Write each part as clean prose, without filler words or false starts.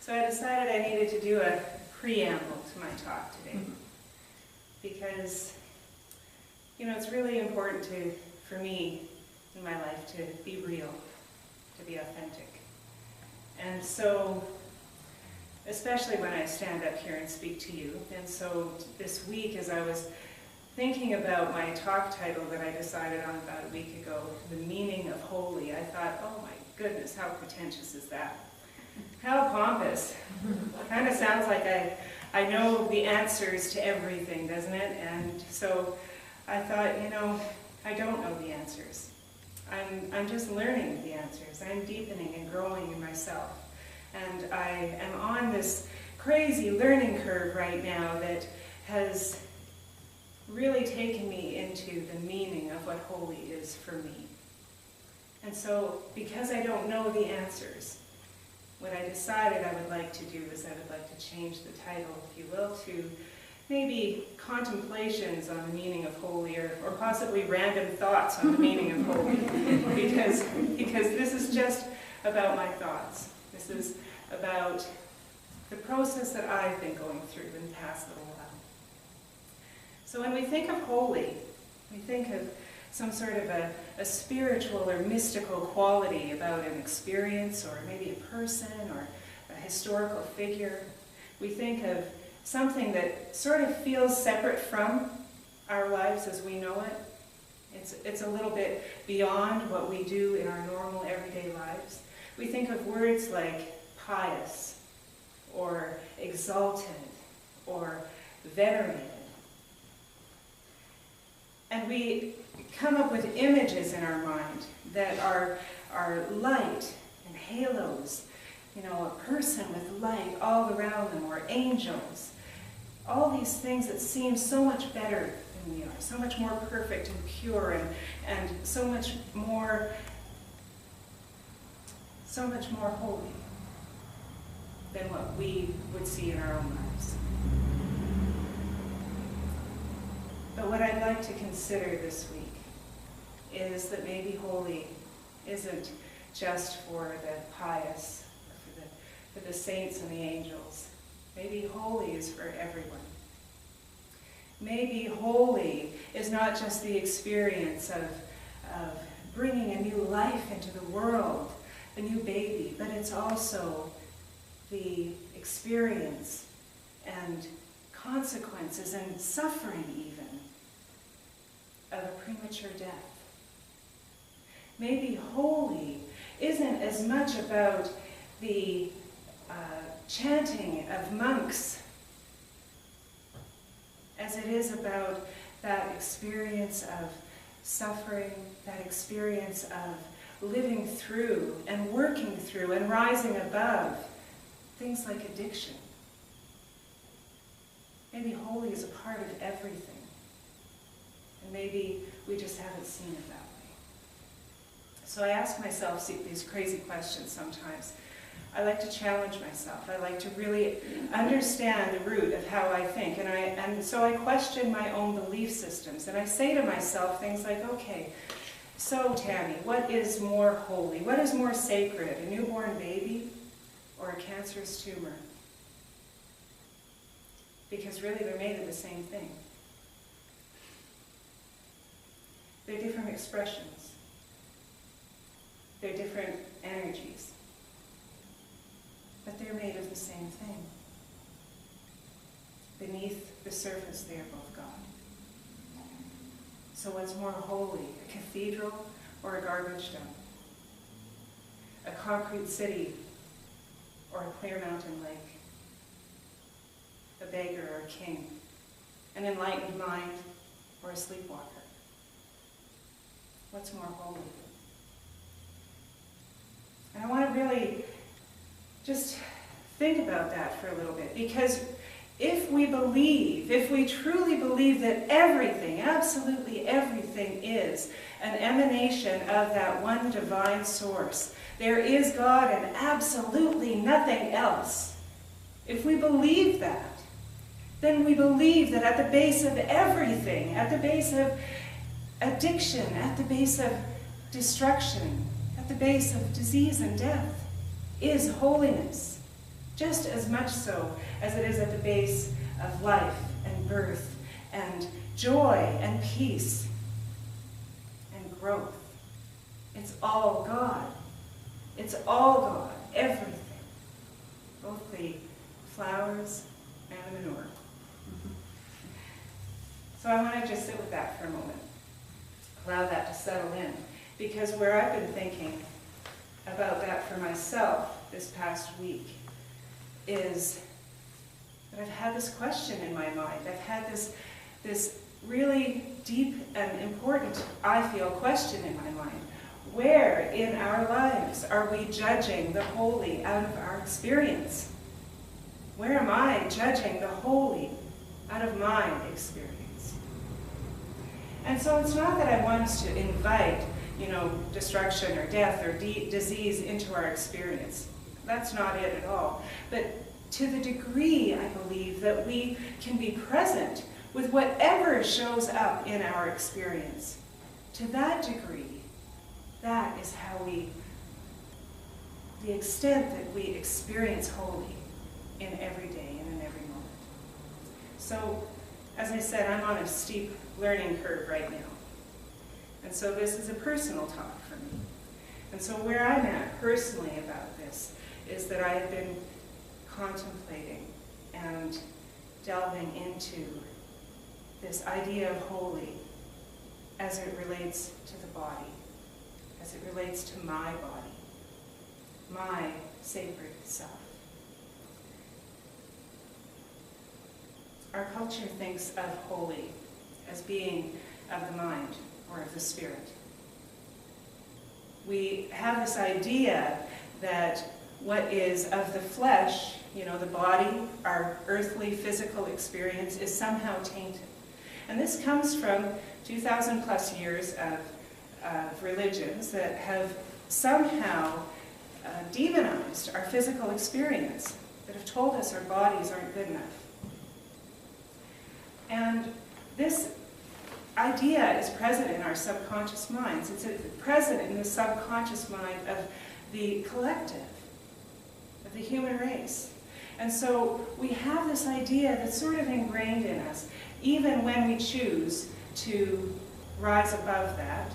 So I decided I needed to do a preamble to my talk today. Because, it's really important for me in my life to be real, to be authentic. And so, especially when I stand up here and speak to you. And so this week, as I was thinking about my talk title that I decided on about a week ago, The Meaning of Holy, I thought, oh my goodness, how pretentious is that? How pompous. Kind of sounds like I know the answers to everything, doesn't it? And so I thought, I don't know the answers. I'm just learning the answers. I'm deepening and growing in myself. And I am on this crazy learning curve right now that has really taken me into the meaning of what holy is for me. And so, because I don't know the answers, what I decided I would like to do is I would like to change the title, if you will, to maybe contemplations on the meaning of holy, or possibly random thoughts on the meaning of holy, because this is just about my thoughts. This is about the process that I've been going through in the past little while. So when we think of holy, we think of some sort of a spiritual or mystical quality about an experience, or maybe a person, or a historical figure. We think of something that sort of feels separate from our lives as we know it. It's a little bit beyond what we do in our normal everyday lives. We think of words like pious, or exalted, or venerated. And we come up with images in our mind that are light and halos, a person with light all around them, or angels. All these things that seem so much better than we are, so much more perfect and pure, and so much more holy than what we would see in our own lives. But what I'd like to consider this week is that maybe holy isn't just for the pious, or for the saints and the angels. Maybe holy is for everyone. Maybe holy is not just the experience of bringing a new life into the world, a new baby, but it's also the experience and consequences and suffering even of a premature death. Maybe holy isn't as much about the chanting of monks as it is about that experience of suffering, that experience of living through and working through and rising above things like addiction. Maybe holy is a part of everything. And maybe we just haven't seen it that way. So I ask myself these crazy questions sometimes. I like to challenge myself. I like to really understand the root of how I think. And so I question my own belief systems. And I say to myself things like, okay, so Tammy, what is more holy? What is more sacred? A newborn baby or a cancerous tumor? Because really they're made of the same thing. They're different expressions. They're different energies. But they're made of the same thing. Beneath the surface, they are both God. So what's more holy, a cathedral or a garbage dump? A concrete city or a clear mountain lake? A beggar or a king? An enlightened mind or a sleepwalker? What's more holy? And I want to really just think about that for a little bit, because if we truly believe that everything, absolutely everything, is an emanation of that one divine source, there is God and absolutely nothing else. If we believe that, then we believe that at the base of everything, at the base of addiction, at the base of destruction, at the base of disease and death, is holiness. just as much so as it is at the base of life and birth and joy and peace and growth. It's all God. It's all God, everything. Both the flowers and the manure. So I want to just sit with that for a moment. Allow that to settle in. Because where I've been thinking about that for myself this past week is that I've had this question in my mind. I've had this really deep and important, I feel, question in my mind. Where in our lives are we judging the holy out of our experience? Where am I judging the holy out of my experience? And so it's not that I want us to invite, destruction or death or disease into our experience. That's not it at all. But to the degree, I believe, that we can be present with whatever shows up in our experience, to that degree, that is how the extent that we experience holy in every day and in every moment. So, as I said, I'm on a steep learning curve right now. And so this is a personal talk for me. And so where I'm at personally about this is that I have been contemplating and delving into this idea of holy as it relates to the body, as it relates to my body, my sacred self. Our culture thinks of holy as being of the mind or of the spirit. We have this idea that what is of the flesh, the body, our earthly physical experience, is somehow tainted. And this comes from 2,000 plus years of religions that have somehow demonized our physical experience, that have told us our bodies aren't good enough. And this idea is present in our subconscious minds. It's present in the subconscious mind of the collective, of the human race. And so we have this idea that's sort of ingrained in us, even when we choose to rise above that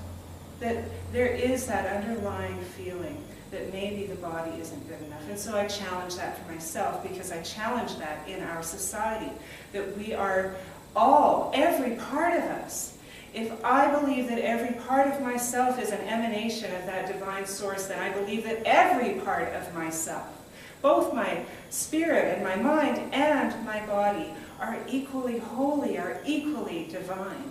there is that underlying feeling that maybe the body isn't good enough. And so I challenge that for myself, because I challenge that in our society, that we are all, every part of us. If I believe that every part of myself is an emanation of that divine source, then I believe that every part of myself, both my spirit and my mind and my body, are equally holy, are equally divine.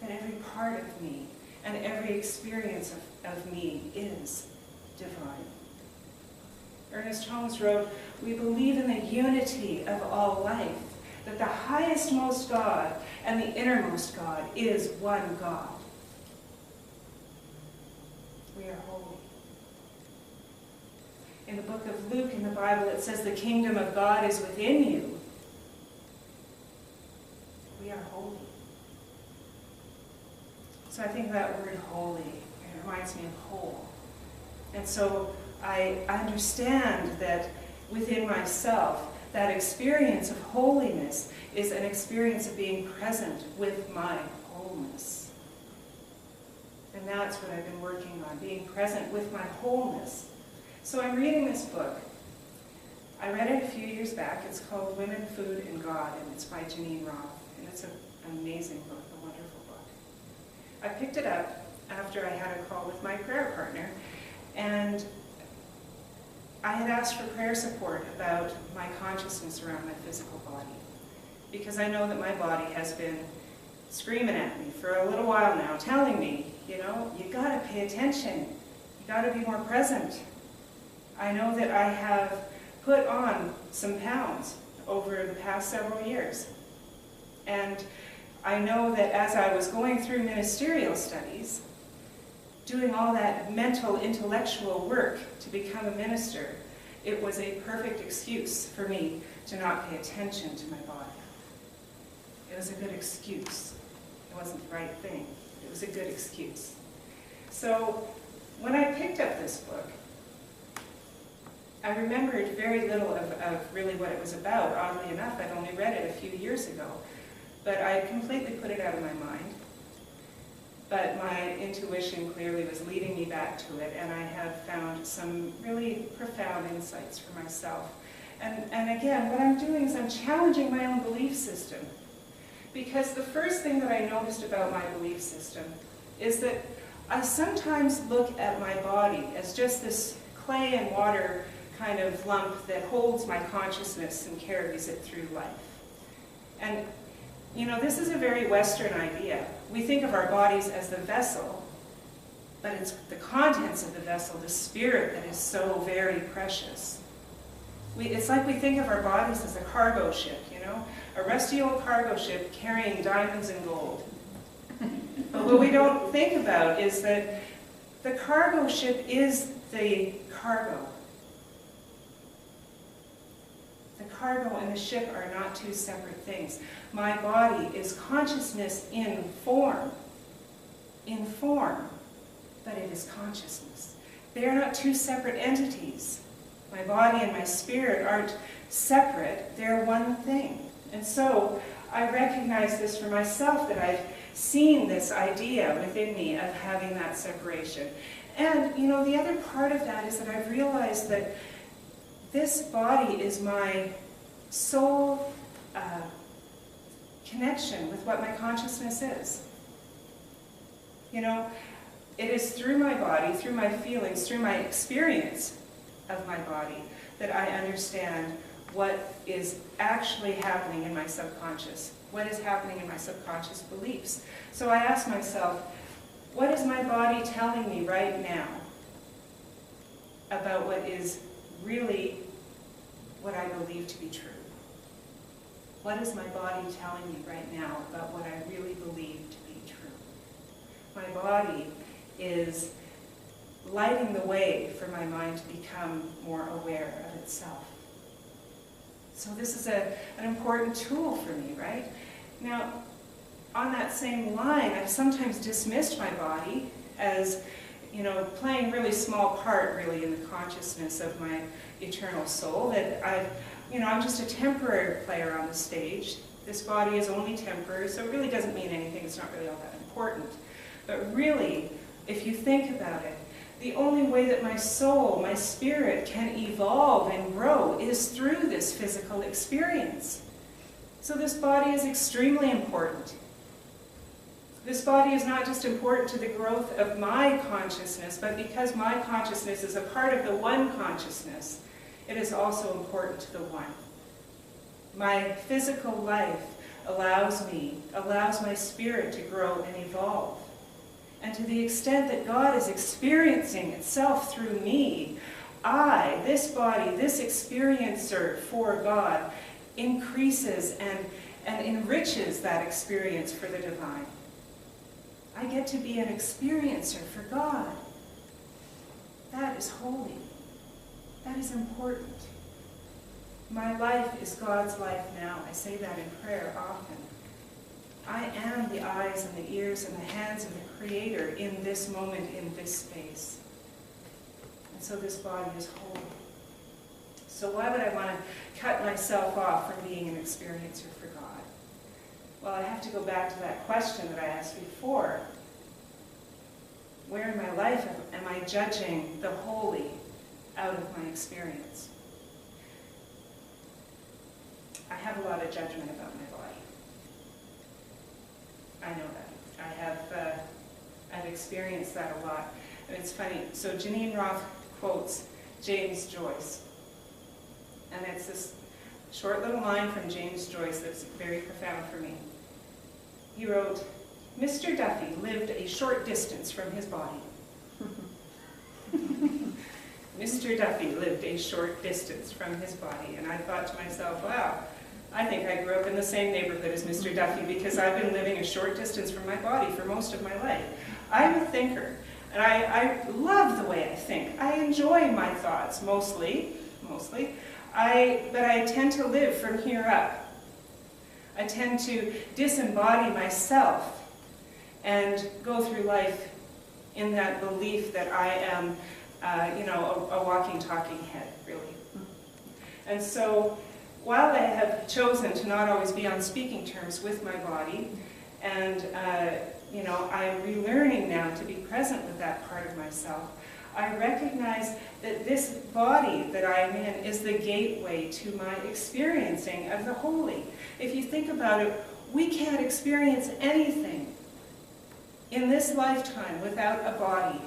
That every part of me and every experience of me is divine. Ernest Holmes wrote, "We believe in the unity of all life, that the highest most God and the innermost God is one God." We are holy. In the book of Luke in the Bible, it says the kingdom of God is within you. We are holy. So I think that word holy, it reminds me of whole. And so I understand that within myself, that experience of holiness is an experience of being present with my wholeness. And that's what I've been working on, being present with my wholeness. So I'm reading this book. I read it a few years back. It's called Women, Food, and God, and it's by Janine Roth. And it's an amazing book, a wonderful book. I picked it up after I had a call with my prayer partner, and I had asked for prayer support about my consciousness around my physical body, because I know that my body has been screaming at me for a little while now, telling me, you gotta pay attention, you gotta be more present. I know that I have put on some pounds over the past several years, and I know that as I was going through ministerial studies, doing all that mental, intellectual work to become a minister, it was a perfect excuse for me to not pay attention to my body. It was a good excuse. It wasn't the right thing. It was a good excuse. So when I picked up this book, I remembered very little of really what it was about. Oddly enough, I'd only read it a few years ago, but I completely put it out of my mind. But my intuition clearly was leading me back to it, and I have found some really profound insights for myself. And again, what I'm doing is I'm challenging my own belief system. Because the first thing that I noticed about my belief system is that I sometimes look at my body as just this clay and water kind of lump that holds my consciousness and carries it through life. And, you know, this is a very Western idea. We think of our bodies as the vessel, but it's the contents of the vessel, the spirit, that is so very precious. It's like we think of our bodies as a cargo ship, you know? A rusty old cargo ship carrying diamonds and gold. But what we don't think about is that the cargo ship is the cargo. The cargo and the ship are not two separate things. My body is consciousness in form, but it is consciousness. They are not two separate entities. My body and my spirit aren't separate, they're one thing. And so I recognize this for myself, that I've seen this idea within me of having that separation. And, you know, the other part of that is that I've realized that this body is my sole connection with what my consciousness is. You know, it is through my body, through my feelings, through my experience of my body that I understand what is actually happening in my subconscious, what is happening in my subconscious beliefs. So I ask myself, what is my body telling me right now about what is really what I believe to be true? What is my body telling me right now about what I really believe to be true? My body is lighting the way for my mind to become more aware of itself. So this is an important tool for me, right? Now, on that same line, I've sometimes dismissed my body as, you know, playing a really small part, really, in the consciousness of my eternal soul. That I'm just a temporary player on the stage. This body is only temporary, so it really doesn't mean anything. It's not really all that important. But really, if you think about it, the only way that my soul, my spirit, can evolve and grow is through this physical experience. So this body is extremely important. This body is not just important to the growth of my consciousness, but because my consciousness is a part of the one consciousness, it is also important to the one. My physical life allows my spirit to grow and evolve. And to the extent that God is experiencing itself through me, this body, this experiencer for God, increases and enriches that experience for the divine. I get to be an experiencer for God. That is holy. That is important. My life is God's life now. I say that in prayer often. I am the eyes and the ears and the hands of the Creator in this moment, in this space. And so this body is holy. So why would I want to cut myself off from being an experiencer for God? Well, I have to go back to that question that I asked before. Where in my life am I judging the holy out of my experience? I have a lot of judgment about my body. I know that. I've experienced that a lot. And it's funny. So Janine Roth quotes James Joyce. And it's this short little line from James Joyce that's very profound for me. He wrote, "Mr. Duffy lived a short distance from his body." Mr. Duffy lived a short distance from his body. And I thought to myself, wow, I think I grew up in the same neighborhood as Mr. Duffy because I've been living a short distance from my body for most of my life. I'm a thinker, and I love the way I think. I enjoy my thoughts, mostly. But I tend to live from here up. I tend to disembody myself and go through life in that belief that I am, a walking, talking head, really. And so while I have chosen to not always be on speaking terms with my body, and I'm relearning now to be present with that part of myself, I recognize that this body that I am in is the gateway to my experiencing of the holy. If you think about it, we can't experience anything in this lifetime without a body.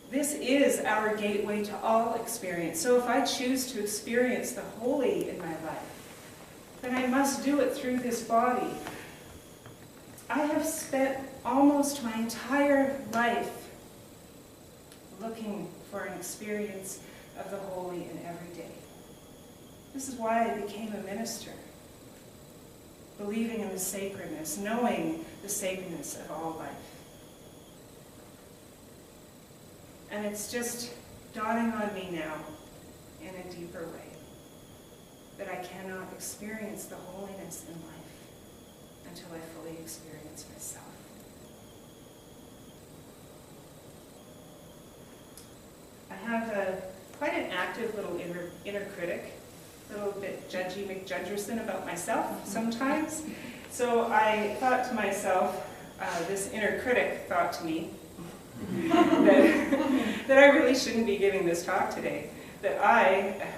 This is our gateway to all experience. So if I choose to experience the holy in my life, then I must do it through this body. I have spent almost my entire life looking for an experience of the holy in every day. This is why I became a minister, believing in the sacredness, knowing the sacredness of all life. And it's just dawning on me now, in a deeper way, that I cannot experience the holiness in life until I fully experience myself. I have quite an active little inner critic, a little bit judgy McJudgerson about myself sometimes. So I thought to myself, this inner critic thought to me, that I really shouldn't be giving this talk today.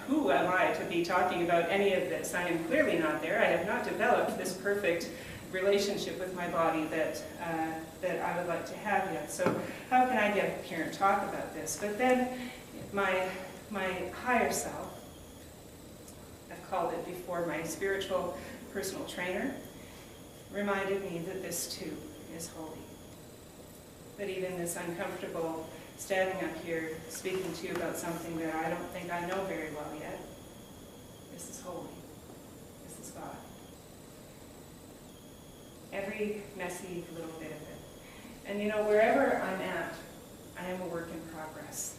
Who am I to be talking about any of this? I am clearly not there. I have not developed this perfect relationship with my body that I would like to have yet. So how can I get up here and talk about this? But then my higher self, I've called it before my spiritual personal trainer, reminded me that this too is holy. That even this uncomfortable standing up here speaking to you about something that I don't think I know very well yet, this is holy. This is God. Every messy little bit of it. And wherever I'm at, I am a work in progress.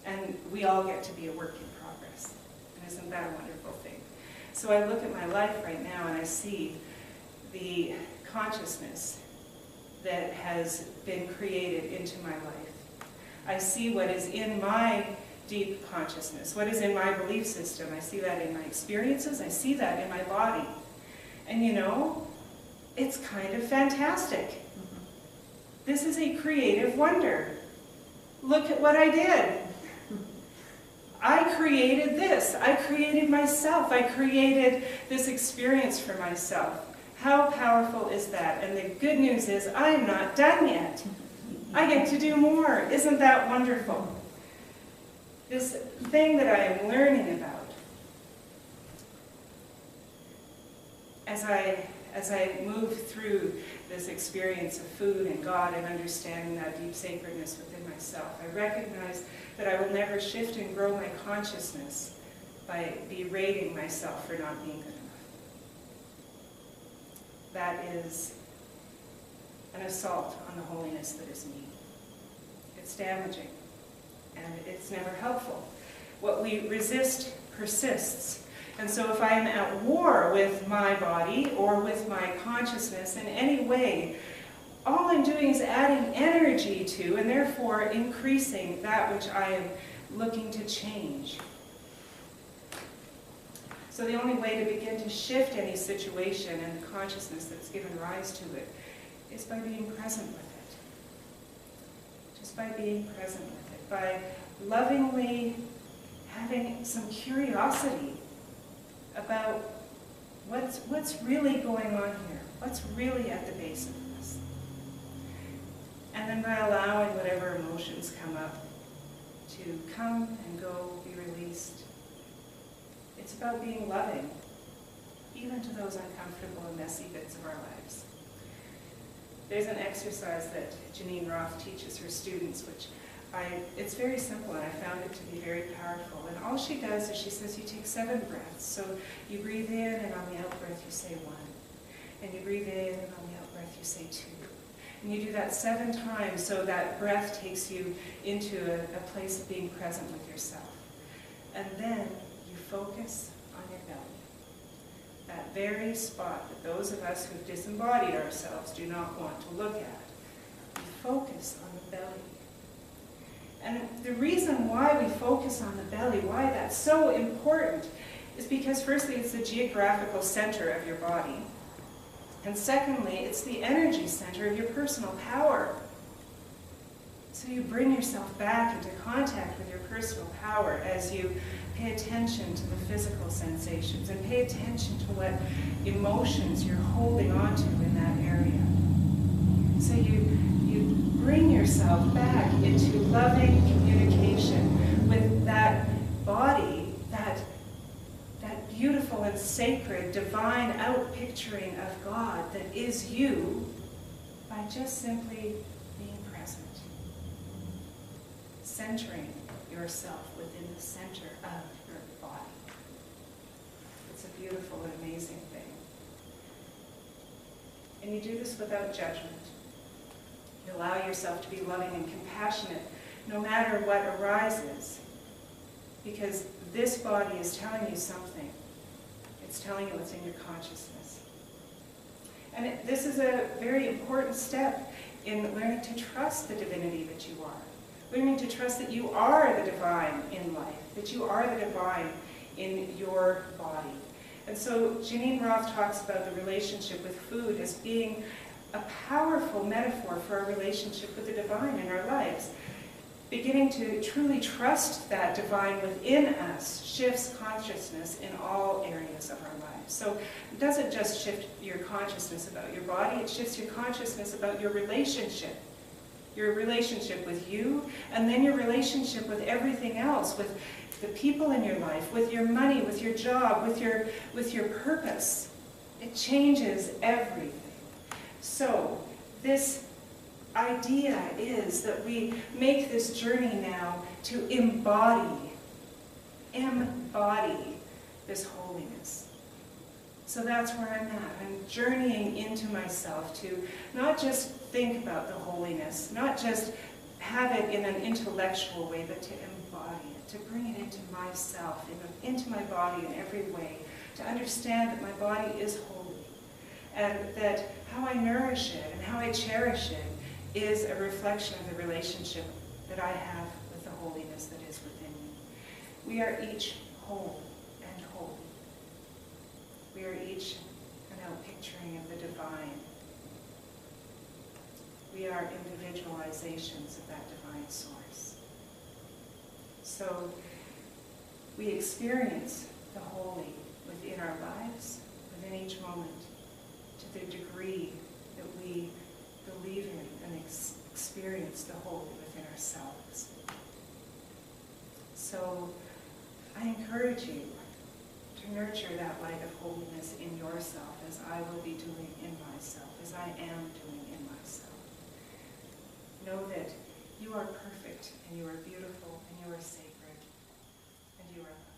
And we all get to be a work in progress. And isn't that a wonderful thing? So I look at my life right now and I see the consciousness that has been created into my life. I see what is in my deep consciousness, what is in my belief system. I see that in my experiences, I see that in my body. And it's kind of fantastic. This is a creative wonder. Look at what I did. I created this. I created myself. I created this experience for myself. How powerful is that? And the good news is I'm not done yet. I get to do more. Isn't that wonderful? This thing that I am learning about as I move through this experience of food and God and understanding that deep sacredness within myself, I recognize that I will never shift and grow my consciousness by berating myself for not being good enough. That is an assault on the holiness that is me. It's damaging, and it's never helpful. What we resist persists. And so if I am at war with my body or with my consciousness in any way, all I'm doing is adding energy to, and therefore increasing that which I am looking to change. So the only way to begin to shift any situation and the consciousness that's given rise to it is by being present with it. Just by being present with it. By lovingly having some curiosity about what's really going on here. What's really at the base of this. And then by allowing whatever emotions come up to come and go, be released. It's about being loving, even to those uncomfortable and messy bits of our lives. There's an exercise that Janine Roth teaches her students, which it's very simple, and I found it to be very powerful. And all she does is she says you take 7 breaths. So you breathe in, and on the out-breath you say 1. And you breathe in, and on the out-breath you say 2. And you do that 7 times, so that breath takes you into a place of being present with yourself. And then you focus on your belly. That very spot that those of us who've disembodied ourselves do not want to look at. You focus on the belly. And the reason why we focus on the belly, why that's so important, is because firstly, it's the geographical center of your body. And secondly, it's the energy center of your personal power. So you bring yourself back into contact with your personal power as you pay attention to the physical sensations and pay attention to what emotions you're holding on to in that area. So you bring yourself back into loving communication with that body, that beautiful and sacred, divine outpicturing of God that is you, by just simply being present. Centering yourself within the center of your body. It's a beautiful and amazing thing. And you do this without judgment. You allow yourself to be loving and compassionate no matter what arises, because this body is telling you something. It's telling you what's in your consciousness. And this is a very important step in learning to trust the divinity that you are. Learning to trust that you are the divine in life, that you are the divine in your body. And so Janine Roth talks about the relationship with food as being a powerful metaphor for our relationship with the divine in our lives. Beginning to truly trust that divine within us shifts consciousness in all areas of our lives. So it doesn't just shift your consciousness about your body, it shifts your consciousness about your relationship with you, and then your relationship with everything else, with the people in your life, with your money, with your job, with your purpose. It changes everything. So this idea is that we make this journey now to embody this holiness. So that's where I'm at. I'm journeying into myself to not just think about the holiness, not just have it in an intellectual way, but to embody it, to bring it into myself, into my body in every way, to understand that my body is holy, and that how I nourish it and how I cherish it is a reflection of the relationship that I have with the holiness that is within me. We are each whole and holy. We are each an outpicturing of the divine. We are individualizations of that divine source. So we experience the holy within our lives, within each moment, to the degree that we believe in and experience the holy within ourselves. So I encourage you to nurture that light of holiness in yourself, as I will be doing in myself, as I am doing in myself. Know that you are perfect, and you are beautiful, and you are sacred, and you are loved.